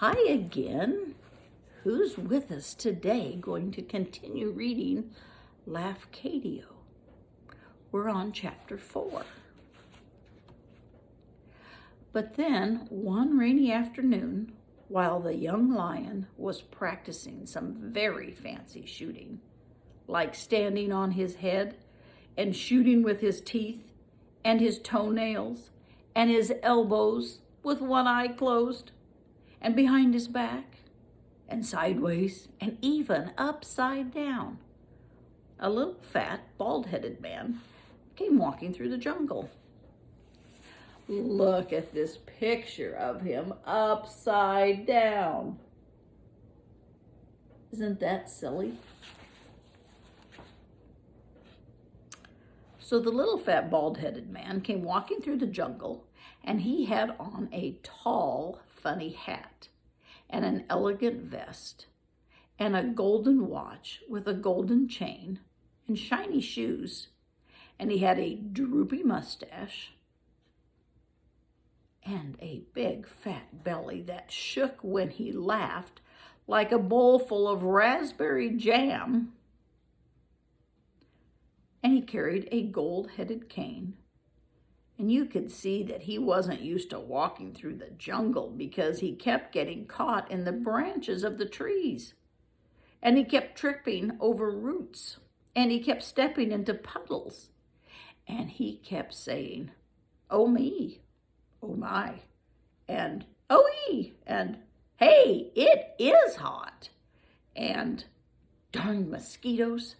Hi again. Who's with us today going to continue reading Lafcadio? We're on chapter 4. But then, one rainy afternoon, while the young lion was practicing some very fancy shooting, like standing on his head and shooting with his teeth and his toenails and his elbows with one eye closed, and behind his back, and sideways, and even upside down, a little fat, bald-headed man came walking through the jungle. Look at this picture of him upside down. Isn't that silly? So the little fat, bald-headed man came walking through the jungle, and he had on a tall, funny hat, and an elegant vest, and a golden watch with a golden chain, and shiny shoes, and he had a droopy mustache, and a big fat belly that shook when he laughed like a bowl full of raspberry jam, and he carried a gold-headed cane. And you could see that he wasn't used to walking through the jungle because he kept getting caught in the branches of the trees. And he kept tripping over roots. And he kept stepping into puddles. And he kept saying, "Oh me, oh my," and "Oh ee," and "Hey, it is hot," and "Darn mosquitoes,"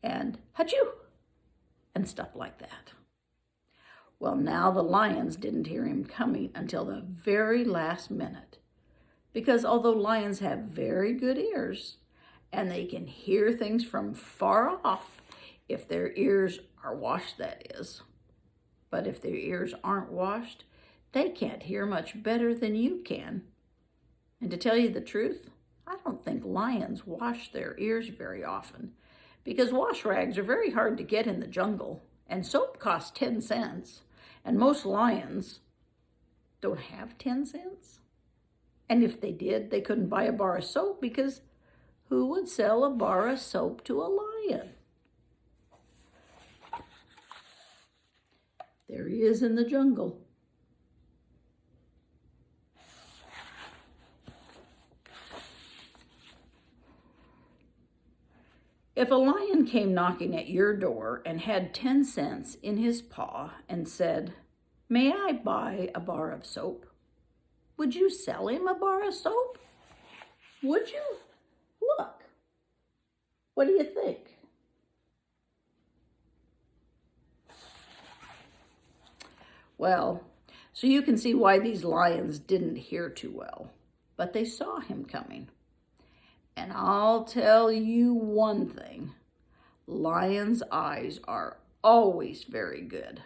and "Hachoo," and stuff like that. Well, now the lions didn't hear him coming until the very last minute, because although lions have very good ears, and they can hear things from far off if their ears are washed, that is. But if their ears aren't washed, they can't hear much better than you can. And to tell you the truth, I don't think lions wash their ears very often, because wash rags are very hard to get in the jungle, and soap costs 10 cents. And most lions don't have 10 cents. And if they did, they couldn't buy a bar of soap, because who would sell a bar of soap to a lion? There he is in the jungle. If a lion came knocking at your door and had 10 cents in his paw and said, "May I buy a bar of soap?" would you sell him a bar of soap? Would you? Look. What do you think? Well, so you can see why these lions didn't hear too well, but they saw him coming. And I'll tell you one thing, lions' eyes are always very good,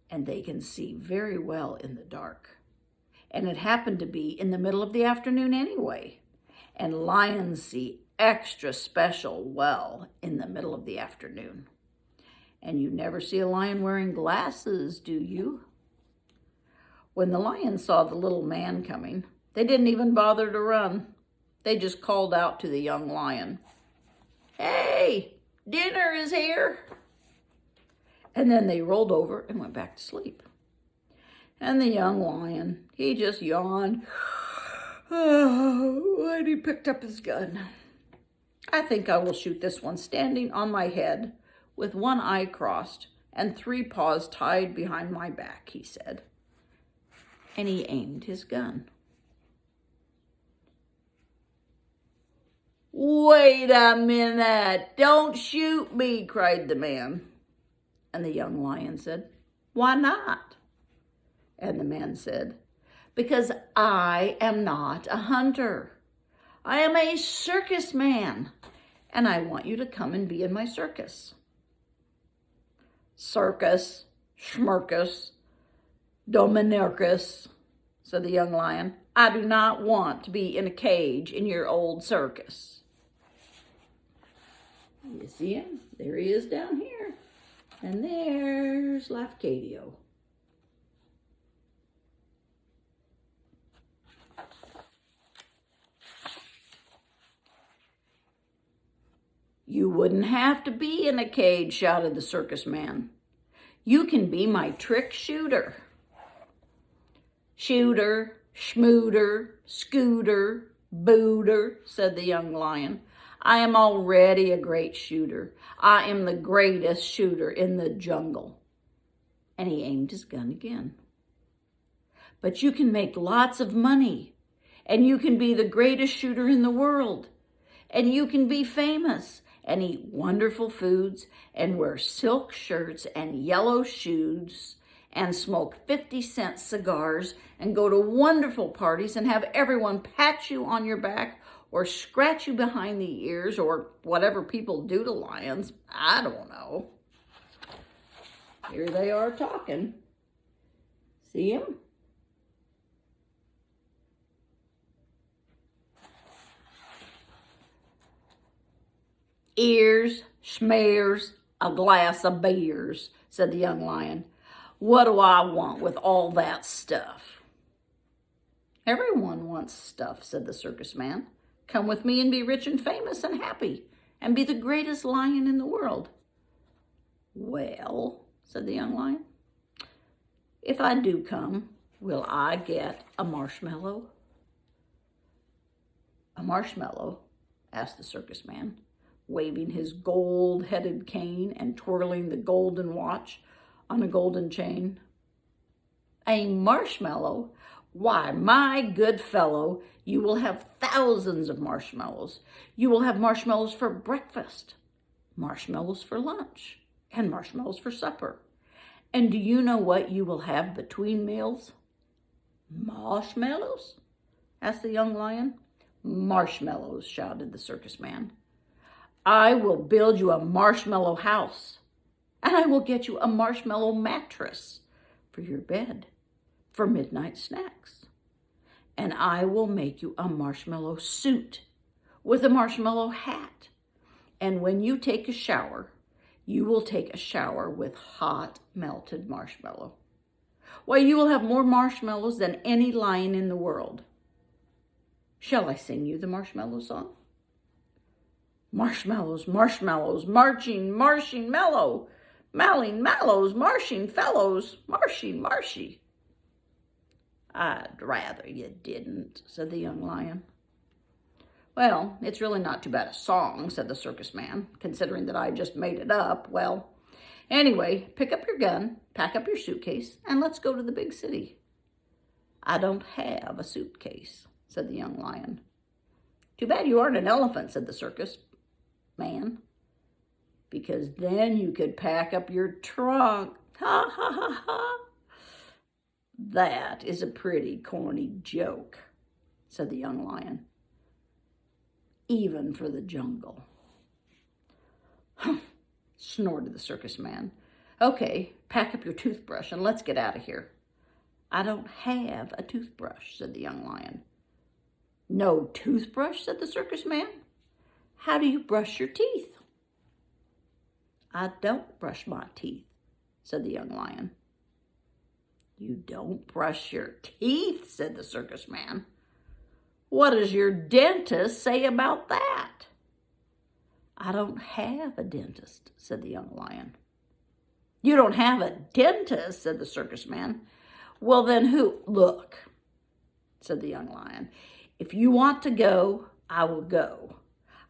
and they can see very well in the dark. And it happened to be in the middle of the afternoon anyway, and lions see extra special well in the middle of the afternoon. And you never see a lion wearing glasses, do you? When the lions saw the little man coming, they didn't even bother to run. They just called out to the young lion, "Hey, dinner is here." And then they rolled over and went back to sleep. And the young lion, he just yawned. And he picked up his gun. "I think I will shoot this one standing on my head with one eye crossed and 3 paws tied behind my back," he said. And he aimed his gun. "Wait a minute, don't shoot me," cried the man. And the young lion said, "Why not?" And the man said, "Because I am not a hunter. I am a circus man, and I want you to come and be in my circus." "Circus, schmirkus, dominicus," said the young lion. "I do not want to be in a cage in your old circus." You see him? There he is down here. And there's Lafcadio. You wouldn't have to be in a cage, shouted the circus man. You can be my trick shooter. Shooter, schmooter, scooter, booter, said the young lion. I am already a great shooter. I am the greatest shooter in the jungle. And he aimed his gun again. But you can make lots of money, and you can be the greatest shooter in the world, and you can be famous and eat wonderful foods and wear silk shirts and yellow shoes and smoke 50-cent cigars and go to wonderful parties and have everyone pat you on your back or scratch you behind the ears or whatever people do to lions. I don't know. Here they are talking. See him? Ears, schmears, a glass of beers, said the young lion. What do I want with all that stuff? Everyone wants stuff, said the circus man. Come with me and be rich and famous and happy and be the greatest lion in the world. Well, said the young lion, if I do come, will I get a marshmallow? A marshmallow? Asked the circus man, waving his gold-headed cane and twirling the golden watch on a golden chain. A marshmallow? Why, my good fellow, you will have thousands of marshmallows. You will have marshmallows for breakfast, marshmallows for lunch, and marshmallows for supper. And do you know what you will have between meals? Marshmallows? Asked the young lion. Marshmallows, shouted the circus man. I will build you a marshmallow house, and I will get you a marshmallow mattress for your bed, for midnight snacks. And I will make you a marshmallow suit with a marshmallow hat. And when you take a shower, you will take a shower with hot melted marshmallow. Why, you will have more marshmallows than any lion in the world. Shall I sing you the marshmallow song? Marshmallows, marshmallows, marching mellow, malling mallows, marching fellows, marshy. I'd rather you didn't, said the young lion. Well, it's really not too bad a song, said the circus man, considering that I just made it up. Well, anyway, pick up your gun, pack up your suitcase, and let's go to the big city. I don't have a suitcase, said the young lion. Too bad you aren't an elephant, said the circus man, because then you could pack up your trunk. Ha, ha, ha, ha. That is a pretty corny joke, said the young lion, even for the jungle. Snorted the circus man. Okay, pack up your toothbrush and let's get out of here. I don't have a toothbrush, said the young lion. No toothbrush, said the circus man. How do you brush your teeth? I don't brush my teeth, said the young lion. You don't brush your teeth, said the circus man. What does your dentist say about that? I don't have a dentist, said the young lion. You don't have a dentist, said the circus man. Well, then who? Look, said the young lion. If you want to go, I will go.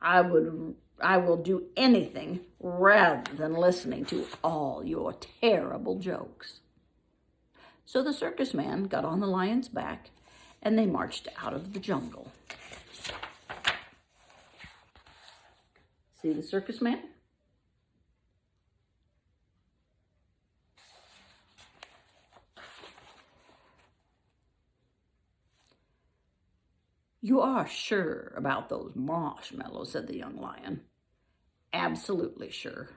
I will do anything rather than listening to all your terrible jokes. So the circus man got on the lion's back and they marched out of the jungle. See the circus man? You are sure about those marshmallows, said the young lion. Absolutely sure.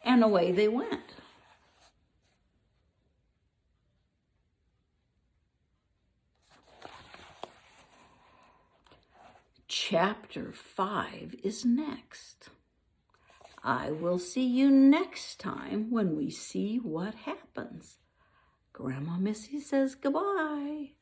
And away they went. Chapter 5 is next. I will see you next time when we see what happens. Grandma Missy says goodbye.